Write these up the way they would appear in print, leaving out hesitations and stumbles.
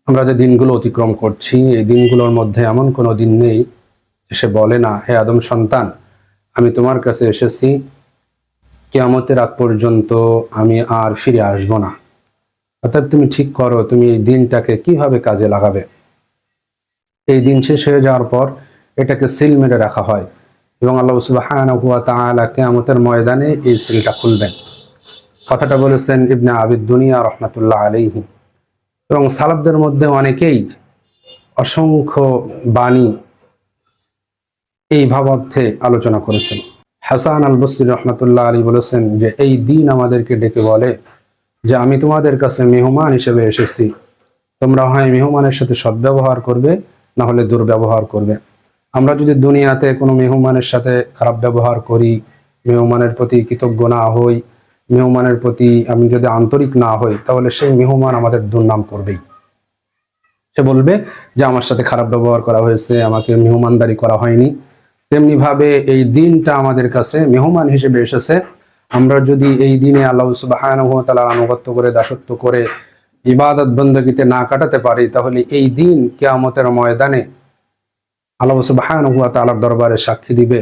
আমরা যে দিনগুলো অতিক্রম করছি, এই দিনগুলোর মধ্যে এমন কোনো দিন নেই সে বলে না, হে আদম সন্তান, আমি তোমার কাছে এসেছি, কিয়ামতের আগ পর্যন্ত আমি আর ফিরে আসব না। অর্থাৎ তুমি ঠিক করো তুমি এই দিনটাকে কিভাবে কাজে লাগাবে। এই দিন শেষ হয়ে যাওয়ার পর এটাকে সিল মেরে রাখা হয় এবং আল্লাহ সুবহানাহু ওয়া তাআলা কিয়ামতের ময়দানে এই সিলটা খুলবেন। কথাটা বলেছেন ইবনে আবিদ দুনিয়া রহমাতুল্লাহ আলাইহি। এবং সালাফদের মধ্যে অনেকেই অসংখ্য বাণী এই ভাবার্থে আলোচনা করেছেন। হাসান আল বসরি রহমাতুল্লাহ আলী বলেছেন যে এই দিন আমাদেরকে ডেকে বলে যে আমি তোমাদের কাছে মেহমান হিসেবে এসেছি, তোমরা হয় মেহমানের সাথে সদ্ব্যবহার করবে, না হলে দুর্ব্যবহার করবে। আমরা যদি দুনিয়াতে কোনো মেহমানের সাথে খারাপ ব্যবহার করি, মেহমানের প্রতি কৃতজ্ঞ না হই, মেহমানের প্রতি আমি যদি আন্তরিক না হই, তাহলে সেই মেহমান আমাদের দুর্নাম করবেই। সে বলবে যে আমার সাথে খারাপ ব্যবহার করা হয়েছে, আমাকে মেহমানদারি করা হয়নি। তেমনি ভাবে এই দিনটা আমাদের কাছে মেহমান হিসেবে এসেছে। আমরা যদি এই দিনে আল্লাহ সুবহানাহু ওয়া তাআলার আনুগত্য করে, দাসত্ব করে, ইবাদত বندگিতে না কাটাতে পারি, তাহলে এই দিন কিয়ামতের ময়দানে আল্লাহ সুবহানাহু ওয়া তাআলার দরবারে সাক্ষী দিবে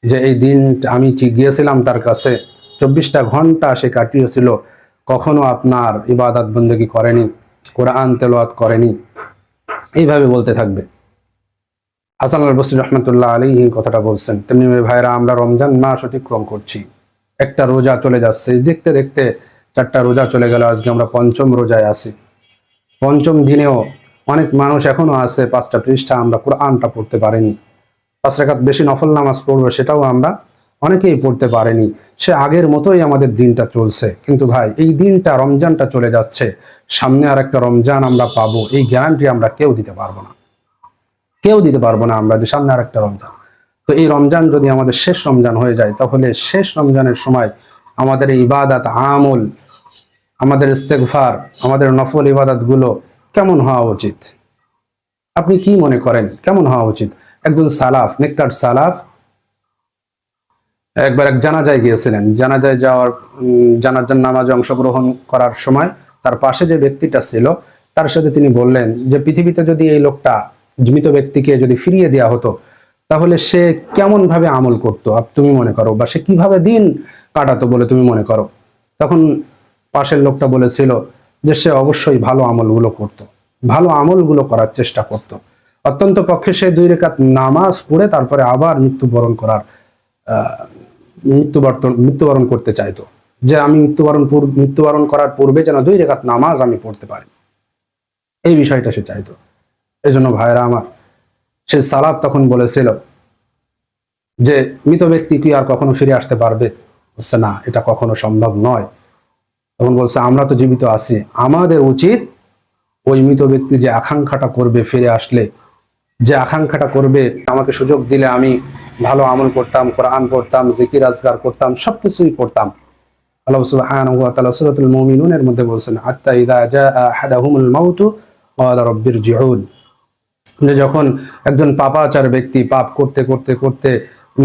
যে এই দিন আমি গিয়েছিলাম তার কাছে, 24টা ঘন্টা সে কাটিয়েছিল, কখনো আপনার ইবাদত বندگি করেনি, কোরআন তেলাওয়াত করেনি। এইভাবে বলতে থাকবে। হাসান আল বসরি রহমতুল্লাহ আলাইহি কথাটা বলছেন। তেমনি ভাইরা, আমরা রমজান মাস অতিক্রম করছি, একটা রোজা চলে যাচ্ছে, দেখতে দেখতে 4টা রোজা চলে গেল, আজকে আমরা পঞ্চম রোজায় আছি। পঞ্চম দিনেও অনেক মানুষ এখনো আছে 5টা পৃষ্ঠা আমরা কোরআনটা পড়তে পারেনি। 5 রাকাত বেশি নফল নামাজ পড়বো, সেটাও আমরা অনেকেই পড়তে পারেনি। সে আগের মতোই আমাদের দিনটা চলছে। কিন্তু ভাই, এই দিনটা রমজানটা চলে যাচ্ছে, সামনে আর একটা রমজান আমরা পাবো, এই গ্যারান্টি আমরা কেউ দিতে পারবো না। কেউ দিতে পারবো না আমরা যে সামনে আর একটা রমজান। তো এই রমজান যদি আমাদের শেষ রমজান হয়ে যায়, তাহলে শেষ রমজানের সময় আমাদের ইবাদত আমল, আমাদের ইস্তেগফার, আমাদের নফল ইবাদত গুলো কেমন হওয়া উচিত? আপনি কি মনে করেন কেমন হওয়া উচিত? একজন সালাফ, নেককার সালাফ একবার এক জানাজায় গিয়েছিলেন। জানাজায় যাওয়ার জানাজার নামাজে অংশগ্রহণ করার সময় তার পাশে যে ব্যক্তিটা ছিল, তার সাথে তিনি বললেন যে পৃথিবীতে যদি এই লোকটা, মৃত ব্যক্তিকে যদি ফিরিয়ে দেওয়া হতো, তাহলে সে কেমন ভাবে আমল করতো তুমি মনে করো, বা সে কিভাবে দিন কাটাতো বলে তুমি মনে করো? তখন পাশের লোকটা বলেছিল যে সে অবশ্যই ভালো আমলগুলো করত, ভালো আমলগুলো করার চেষ্টা করত। অত্যন্ত পক্ষে সে 2 রাকাত নামাজ পড়ে তারপরে আবার মৃত্যুবরণ করতে চাইতো, যে আমি মৃত্যুবরণ করার পূর্বে যেন 2 রাকাত নামাজ আমি পড়তে পারি, এই বিষয়টা সে চাইতো। এই জন্য ভাইরা আমার, সে সালাফ তখন বলেছিল যে মৃত ব্যক্তি কি আর কখনো ফিরে আসতে পারবে? বলছে না, এটা কখনো সম্ভব নয়। তখন বলছে আমরা তো জীবিত আছি, আমাদের উচিত ওই মৃত ব্যক্তি যে আকাঙ্ক্ষাটা করবে ফিরে আসলে, যে আকাঙ্ক্ষাটা করবে আমাকে সুযোগ দিলে আমি ভালো আমল করতাম, কোরআন পড়তাম, জিকির আজকার করতাম, সবকিছুই করতাম। আল্লাহ সুবহানাহু ওয়া তাআলা সূরাতুল মুমিনুনের মধ্যে বলছেন, হাত্তা ইযা জাআ আহাদাহুমুল মাউতু ক্বালা রাব্বিরজিউন, যে যখন একজন পাপাচার ব্যক্তি, পাপ করতে করতে করতে,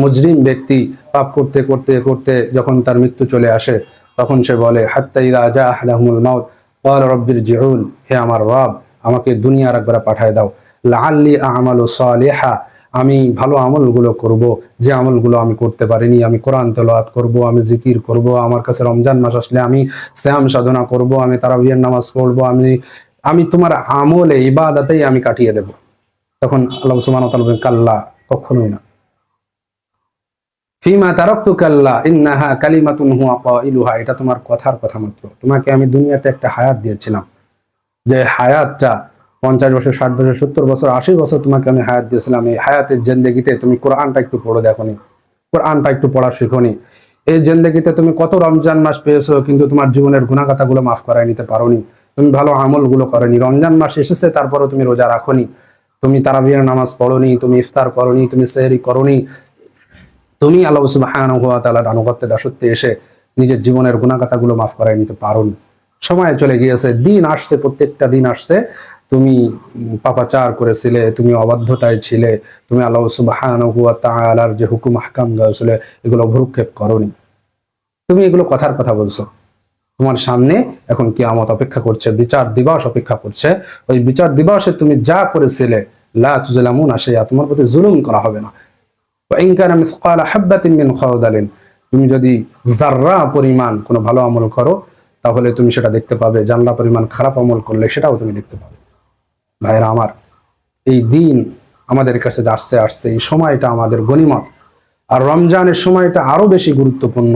মুজরিম ব্যক্তি পাপ করতে করতে করতে যখন তার মৃত্যু চলে আসে, তখন সে বলে, হাত্তা ইযা জাআ আহাদাহুমুল মাউত ক্বালা রাব্বিরজিউন, হে আমার রব, আমাকে দুনিয়ার একবার পাঠায় দাও, লাআল্লি আ'মালু সালিহা, আমি ভালো আমলগুলো করব, যে আমলগুলো আমি করতে পারিনি। আমি কোরআন তেলাওয়াত করব, আমি জিকির করব, আমার কাছে রমজান মাস আসলে আমি সিয়াম সাধনা করব, আমি তারাবির নামাজ পড়ব, আমি তোমার আমলে ইবাদতেই আমি কাটিয়ে দেব। তখন আল্লাহ সুবহানাহু ওয়া তাআলা বলেন, কাল্লা, কখনোই না। ফিমা তারাকতু কাল্লা ইন্নাহা কালিমাতুন হুয়া কাইলুহা, এটা তোমার কথার কথা মাত্র। তোমাকে আমি দুনিয়াতে একটা হায়াত দিয়েছিলাম, যে হায়াতটা 50 বছর, 60 বছর, 70 বছর, 80 বছর তোমাকে আমি হায়াত দিয়েছিলাম। এই হায়াতের জিন্দেগিতে তুমি কোরআনটা একটু পড়ে দেখোনি, কোরআনটা একটু পড়া শিখোনি। এই জিন্দেগিতে তুমি কত রমজান মাস পেয়েছো, কিন্তু তোমার জীবনের গুনাহগাতাগুলো মাফ করায় নিতে পারোনি। তুমি ভালো আমলগুলো করোনি। রমজান মাস এসেছে, তারপরেও তুমি রোজা রাখোনি, তুমি তারাবির নামাজ পড়োনি, তুমি ইফতার করোনি, তুমি সেহরি করোনি। তুমি আল্লাহ সুবহানাহু ওয়া তাআলার আনুগত্যে, দাসত্বে এসে নিজের জীবনের গুনাহগাতাগুলো মাফ করায় নিতে পারোনি। সময় চলে গিয়েছে, দিন আসছে, প্রত্যেকটা দিন আসছে, তুমি পাপাচার করেছিলে, তুমি অবাধ্যতায় ছিলে, তুমি আল্লাহ সুবহানাহু ওয়া তাআলার যে হুকুম আহকাম ছিল এগুলো ভ্রুক্ষেপ করোনি। তুমি এগুলো কথার কথা বলছো। তোমার সামনে এখন কিয়ামত অপেক্ষা করছে, বিচার দিবস অপেক্ষা করছে। ওই বিচার দিবসে তুমি যা করেছিলে, লা তুজলামুনা শাইআ, তোমার প্রতি জুলুম করা হবে না। ওয়া ইন কানা মিসকালা হাববাতিন মিন খারদালিন, তুমি যদি যাররা পরিমাণ কোনো ভালো আমল করো তাহলে তুমি সেটা দেখতে পাবে, জানলা পরিমাণ খারাপ আমল করলে সেটাও তুমি দেখতে পাবে। ভাইরা আমার, এই দিন আমাদের কাছে আসছে, এই সময়টা আমাদের গনিমত। আর রমজানের সময়টা আরো বেশি গুরুত্বপূর্ণ।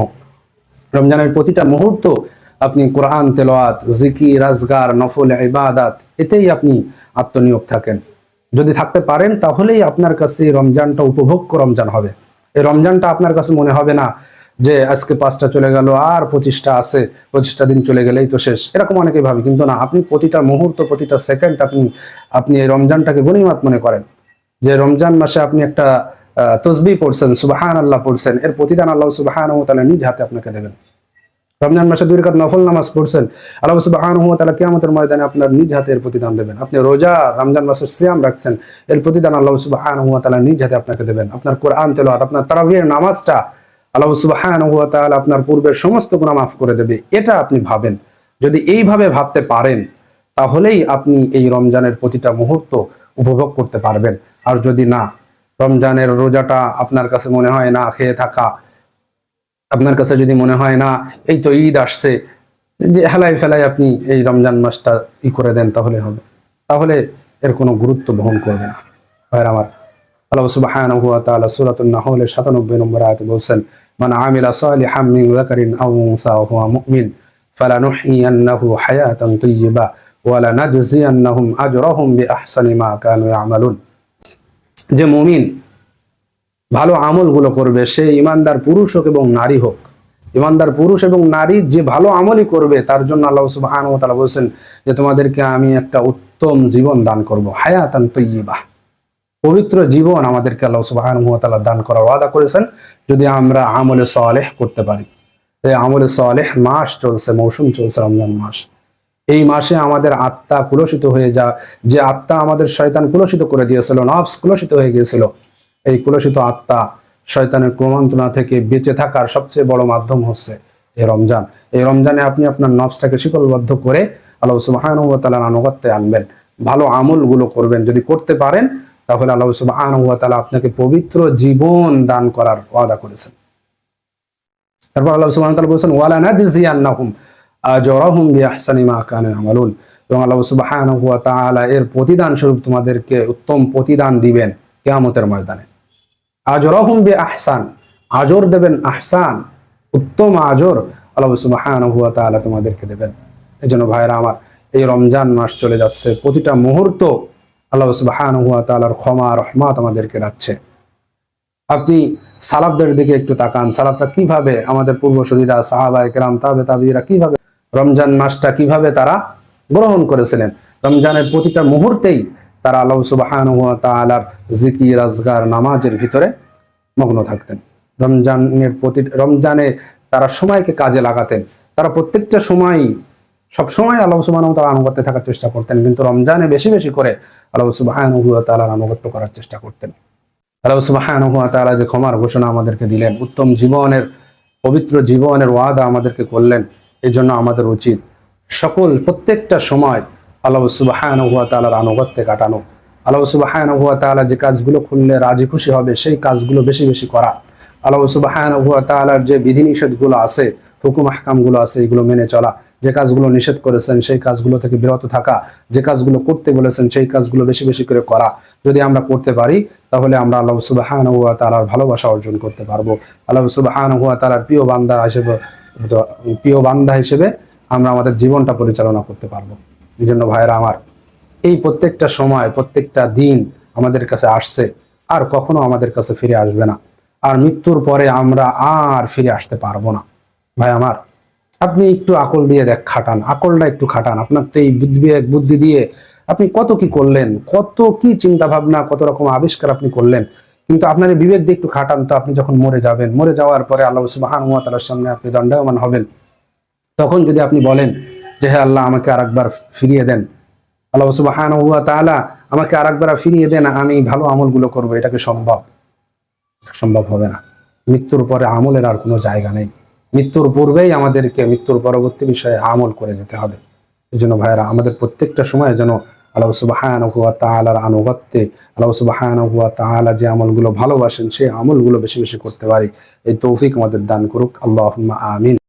রমজানের প্রতিটা মুহূর্ত আপনি কোরআন তেলাওয়াত, জিকির, আজগার, নফল ইবাদত, এতেই আপনি আত্মনিয়োগ থাকেন। যদি থাকতে পারেন তাহলেই আপনার কাছে রমজানটা উপভোগ্য রমজান হবে। এই রমজানটা আপনার কাছে মনে হবে না যে আজকে 5টা চলে গেল আর 25টা আছে, 25টা দিন চলে গেলেই তো শেষ, এরকম অনেকেই ভাবে। কিন্তু না, আপনি প্রতিটা মুহূর্ত, প্রতিটা সেকেন্ড আপনি এই রমজানটাকে গনিমত মনে করেন। যে রমজান মাসে আপনি একটা তসবিহ পড়ছেন, সুবহানাল্লাহ পড়ছেন, এর প্রতিদান আল্লাহ সুবহানাহু ওয়া তাআলা নিজ হাতে আপনাকে দেবেন। রমজান মাসে 2 রাকাত নফল নামাজ পড়ছেন, আল্লাহ সুবহানাহু ওয়া তাআলা কিয়ামতের ময়দানে আপনার নিজ হাতে এর প্রতিদান দেবেন। আপনি রোজা রমজান মাসের সিয়াম রাখছেন, এর প্রতিদান আল্লাহ সুবহানাহু ওয়া তাআলা নিজ হাতে আপনাকে দেবেন। আপনার কোরআন তেলাওয়াত, আপনার তারাবিহের নামাজটা আল্লাহ সুবহানাহু ওয়া তাআলা আপনার পূর্বের সমস্ত গুনাহ মাফ করে দেবে। এটা আপনি ভাবেন। যদি এইভাবে ভাবতে পারেন তাহলেই আপনি এই রমজানের প্রতিটা মুহূর্ত উপভোগ করতে পারবেন। আর যদি না, রমজানের রোজাটা আপনার কাছে মনে হয় না খেয়ে থাকা, আপনার কাছে যদি মনে হয় না এই তো ঈদ আসছে, যে হেলাই ফেলাই আপনি এই রমজান মাসটা করে দেন, তাহলে এর কোনো গুরুত্ব বহন করবে না। ভাইরা আমার, আল্লাহ সুবহানাহু ওয়া তাআলা সূরাতুন নাহলের 97 নম্বর আয়াতে বলছেন, মান আমিলা সালিহাম মিন যাকারিন আও উনসা ওয়া হুয়া মুমিন ফালানুহইয়ান্নাহু হায়াতান তাইয়্যিবা ওয়া লানাজজিয়ান্নাহুম আজরাহুম বিআহসানি মা কানু ইয়ামালুন। যে মুমিন ভালো আমলগুলো করবে, সে ইমানদার পুরুষ হোক এবং নারী হোক, ইমানদার পুরুষ এবং নারী যে ভালো আমলই করবে তার জন্য আল্লাহ সুবহানাহু ওয়া তাআলা বলেছেন যে তোমাদেরকে আমি একটা উত্তম জীবন দান করব, হায়াতান তাইয়্যিবা, পবিত্র জীবন আমাদেরকে আল্লাহ সুবহানাহু ওয়া তাআলা দান করার ওয়াদা করেছেন যদি আমরা আমলে সালেহ করতে পারি। এই আমলে সালেহ মাস চলছে, মৌসুম চলছে রমজান মাস। এই মাসে আমাদের আত্মা কুলসিত হয়ে যে আত্মা আমাদের শয়তান কুলসিত করে দিয়েছিল, নফস কুলসিত হয়ে গিয়েছিল, এই কুলসিত আত্মা শয়তানের কুমন্ত্রণা থেকে বেঁচে থাকার সবচেয়ে বড় মাধ্যম হচ্ছে এই রমজান। এই রমজানে আপনি আপনার নফসটাকে শিকলবদ্ধ করে আল্লাহ সুবহানাহু ওয়া তাআলার আনুগত্যে আনবেন, ভালো আমলগুলো করবেন। যদি করতে পারেন তাহলে আল্লাহ সুবহানাহু ওয়া তাআলা আপনাকে পবিত্র জীবন দান করার ওয়াদা করেছেন। তারপর আল্লাহ সুবহানাহু ওয়া তাআলা বলেছেন, ওয়ালা নাজজিয়ান্নাহুম আজরাহুম বিআহসানি মা কানু ইয়ামালুন, এবং আল্লাহ সুবহানাহু ওয়া তাআলা এর প্রতিদান স্বরূপ তোমাদেরকে উত্তম প্রতিদান দিবেন কিয়ামতের ময়দানে। আজরাহুম বিআহসান, আজর দেবেন আহসান, উত্তম আজর আল্লাহ সুবহানাহু ওয়া তাআলা তোমাদেরকে দেবেন। এজন্য ভাইরা আমার, এই রমজান মাস চলে যাচ্ছে, প্রতিটা মুহূর্ত আল্লাহ সুবহানাহু ওয়া তাআলার ক্ষমা রহমত আমাদেরকে ডাকছে। আপনি সালাফদের দিকে একটু তাকান, সালাফরা কিভাবে, আমাদের পূর্বসূরীরা, সাহাবায়ে কেরাম, তাবেঈরা কিভাবে রমজান মাসটা কিভাবে তারা গ্রহণ করেছিলেন। রমজানের প্রতিটা মুহূর্তেই তারা আল্লাহ সুবহানাহু ওয়া তাআলার জিকির, আজগার, নামাজের ভিতরে মগ্ন থাকতেন। রমজানে তারা সময়কে কাজে লাগাতেন। তারা প্রত্যেকটা সময়, সব সময় আল্লাহ সুবহানাহু ওয়া তাআলার আনুগত্যে থাকার চেষ্টা করতেন, কিন্তু রমজানে বেশি বেশি করে আল্লাহ সুবহানাহু ওয়া তাআলার আনুগত্য করার চেষ্টা করতেন। আল্লাহ সুবহানাহু ওয়া তাআলা যে ক্ষমার ঘোষণা আমাদেরকে দিলেন, উত্তম জীবনের, পবিত্র জীবনের ওয়াদা আমাদেরকে করলেন, এই জন্য আমাদের উচিত প্রত্যেকটা সময় আল্লাহ সুবহানাহু ওয়া তাআলার আনুগত্যে কাটানো। আল্লাহ সুবহানাহু ওয়া তাআলা যে কাজগুলো করলে রাজি খুশি হবে সেই কাজগুলো বেশি বেশি করা। আল্লাহ সুবহানাহু ওয়া তাআলার যে বিধিনিষেধগুলো আছে, হুকুম আহকামগুলো আছে, এগুলো মেনে চলা। যে কাজগুলো নিষেধ করেছেন সেই কাজগুলো থেকে বিরত থাকা, যে কাজগুলো করতে বলেছেন সেই কাজগুলো বেশি বেশি করে করা। যদি আমরা করতে পারি তাহলে আমরা আল্লাহ সুবহানাহু ওয়া তাআলার ভালোবাসা অর্জন করতে পারবো। আল্লাহ সুবহানাহু ওয়া তাআলার প্রিয় বান্দা হিসেবে আমরা আমাদের জীবনটা পরিচালনা করতে পারবো। এই জন্য ভাইরা আমার, এই প্রত্যেকটা সময়, প্রত্যেকটা দিন আমাদের কাছে আসছে, আর কখনো আমাদের কাছে ফিরে আসবে না। আর মৃত্যুর পরে আমরা আর ফিরে আসতে পারবো না। ভাই আমার, আপনি একটু আকল দিয়ে আকলটা একটু খাটান। আপনার তো এই বুদ্ধি দিয়ে আপনি কত কি করলেন, কত কি চিন্তা ভাবনা, কত রকম আবিষ্কার আপনি করলেন, কিন্তু আপনার এই বিবেক দিয়ে একটু খাটান তো। আপনি যখন মরে যাবেন, মরে যাওয়ার পরে আল্লাহ সুবহানাহু ওয়া তাআলার সামনে আপনি দণ্ডায়মান হবেন, তখন যদি আপনি বলেন যে হে আল্লাহ আমাকে আরেকবার ফিরিয়ে দেন, আল্লাহ সুবহানাহু ওয়া তাআলা আমাকে আরেকবার ফিরিয়ে দেন, আমি ভালো আমলগুলো করবো, এটা কি সম্ভব? সম্ভব হবে না। মৃত্যুর পরে আমলের আর কোনো জায়গা নেই। মৃত্যুর পূর্বেই আমাদেরকে মৃত্যুর পরবর্তী বিষয়ে আমল করে যেতে হবে। এই জন্য ভাইয়েরা আমাদের প্রত্যেকটা সময় যেন আল্লাহ সুবহানাহু ওয়া তাআলার আনুগত্যে, আল্লাহ সুবহানাহু ওয়া তাআলা যে আমলগুলো ভালোবাসেন সেই আমলগুলো বেশি বেশি করতে পারি। এই তৌফিক আমাদের দান করুক, আল্লাহুম্মা আমিন।